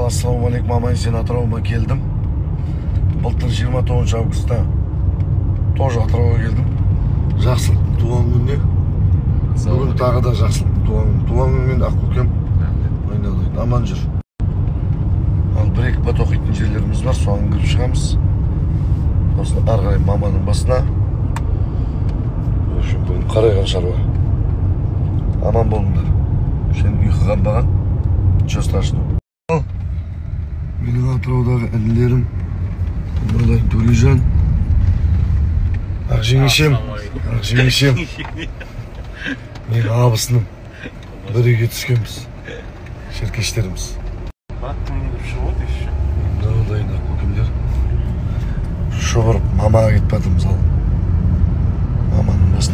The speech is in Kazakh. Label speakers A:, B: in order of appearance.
A: Ассалаумағалейкум, мамай, сен Атырауға келдім. Былтыр 29 августта тоже Атырауға келдім. Жақсылық туған күніне. Бүгін тағы да жақсылық туған күнмен Ақбөкен ойналайын. Аман жүр. Ал бір-екі бат оқитын жерлеріміз бар, соған кіріп шығамыз. Сосын ары қарай маманың басына. Бүгін қарайған шаруа. Аман болыңдар. Сен ұйқы қанбаған. Ничего страшного. Менің Атыраудағы інілерім Өмірлай Төлежан, Ақжеңешем, менің абысыным, бірге түскенбіз, шеркештеріміз. Мынаудай Ақбөкендер. Шоғырып мамаға кетіп жатырмыз ал. Маманың басына.